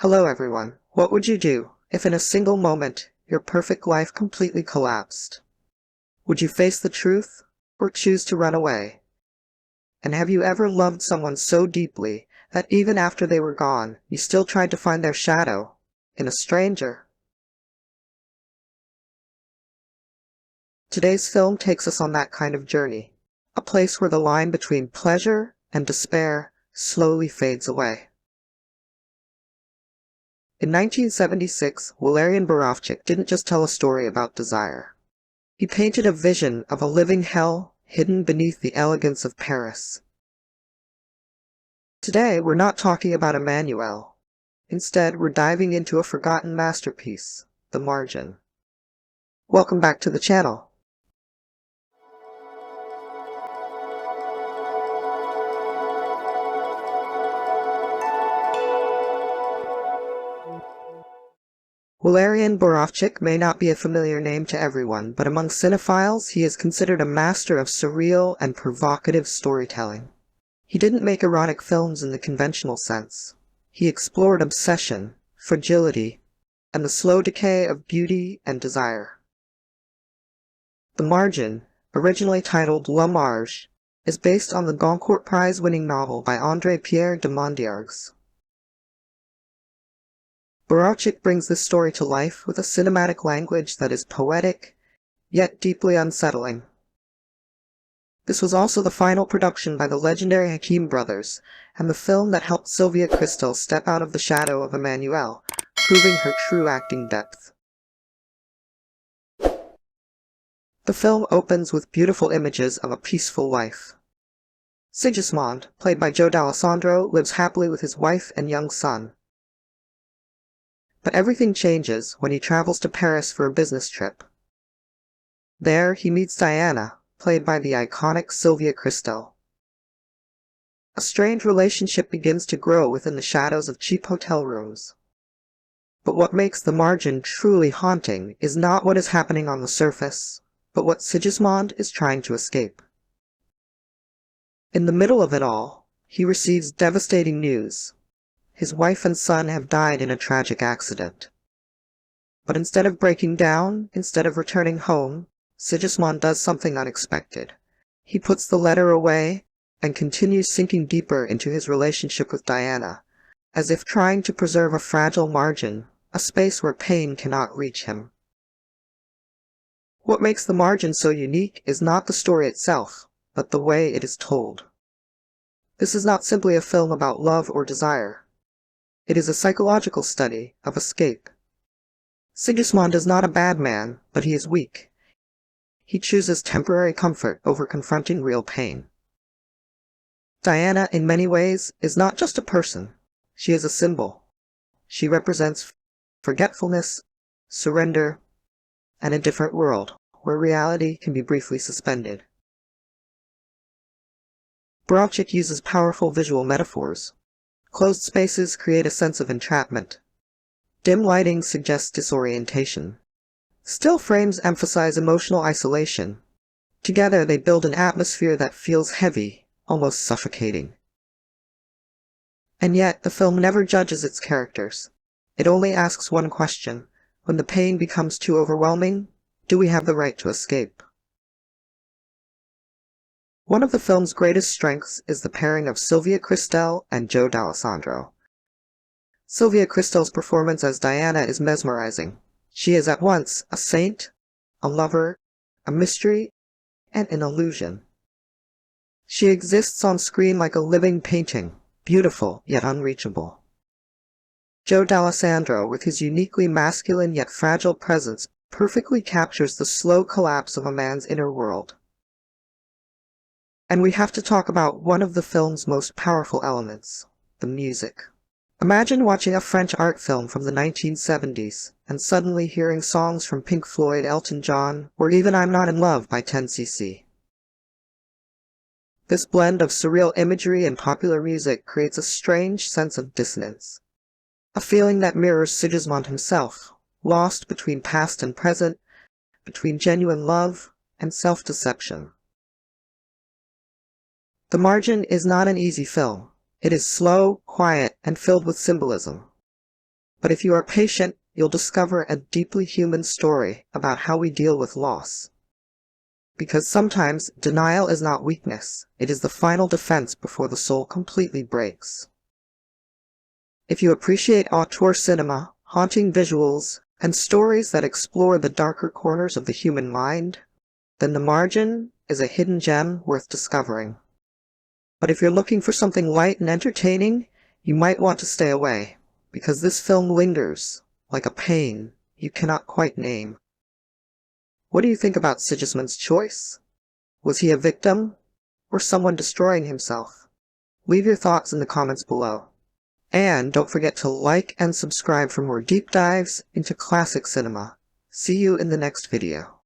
Hello everyone. What would you do if in a single moment your perfect life completely collapsed? Would you face the truth or choose to run away? And have you ever loved someone so deeply that even after they were gone, you still tried to find their shadow in a stranger? Today's film takes us on that kind of journey, a place where the line between pleasure and despair slowly fades away. In 1976, Walerian Borowczyk didn't just tell a story about desire. He painted a vision of a living hell hidden beneath the elegance of Paris. Today, we're not talking about Emmanuel. Instead, we're diving into a forgotten masterpiece, The Margin. Welcome back to the channel. Walerian Borowczyk may not be a familiar name to everyone, but among cinephiles he is considered a master of surreal and provocative storytelling. He didn't make erotic films in the conventional sense. He explored obsession, fragility, and the slow decay of beauty and desire. The Margin, originally titled La Marge, is based on the Goncourt Prize-winning novel by André-Pierre de Mondiargues. Borowczyk brings this story to life with a cinematic language that is poetic, yet deeply unsettling. This was also the final production by the legendary Hakim brothers, and the film that helped Sylvia Kristel step out of the shadow of Emmanuel, proving her true acting depth. The film opens with beautiful images of a peaceful life. Sigismond, played by Dallesandro, lives happily with his wife and young son. But everything changes when he travels to Paris for a business trip. There, he meets Diana, played by the iconic Sylvia Kristel. A strange relationship begins to grow within the shadows of cheap hotel rooms. But what makes The Margin truly haunting is not what is happening on the surface, but what Sigismond is trying to escape. In the middle of it all, he receives devastating news. His wife and son have died in a tragic accident. But instead of breaking down, instead of returning home, Sigismond does something unexpected. He puts the letter away and continues sinking deeper into his relationship with Diana, as if trying to preserve a fragile margin, a space where pain cannot reach him. What makes The Margin so unique is not the story itself, but the way it is told. This is not simply a film about love or desire. It is a psychological study of escape. Sigismond is not a bad man, but he is weak. He chooses temporary comfort over confronting real pain. Diana, in many ways, is not just a person. She is a symbol. She represents forgetfulness, surrender, and a different world, where reality can be briefly suspended. Borowczyk uses powerful visual metaphors. Closed spaces create a sense of entrapment. Dim lighting suggests disorientation. Still frames emphasize emotional isolation. Together they build an atmosphere that feels heavy, almost suffocating. And yet, the film never judges its characters. It only asks one question: when the pain becomes too overwhelming, do we have the right to escape? One of the film's greatest strengths is the pairing of Sylvia Kristel and Dallesandro. Sylvia Kristel's performance as Diana is mesmerizing. She is at once a saint, a lover, a mystery, and an illusion. She exists on screen like a living painting, beautiful yet unreachable. Dallesandro, with his uniquely masculine yet fragile presence, perfectly captures the slow collapse of a man's inner world. And we have to talk about one of the film's most powerful elements, the music. Imagine watching a French art film from the 1970s and suddenly hearing songs from Pink Floyd, Elton John, or even I'm Not in Love by 10cc. This blend of surreal imagery and popular music creates a strange sense of dissonance, a feeling that mirrors Sigismond himself, lost between past and present, between genuine love and self-deception. The Margin is not an easy film. It is slow, quiet, and filled with symbolism. But if you are patient, you'll discover a deeply human story about how we deal with loss. Because sometimes denial is not weakness, it is the final defense before the soul completely breaks. If you appreciate auteur cinema, haunting visuals, and stories that explore the darker corners of the human mind, then The Margin is a hidden gem worth discovering. But if you're looking for something light and entertaining, you might want to stay away, because this film lingers, like a pain you cannot quite name. What do you think about Sigismund's choice? Was he a victim, or someone destroying himself? Leave your thoughts in the comments below. And don't forget to like and subscribe for more deep dives into classic cinema. See you in the next video.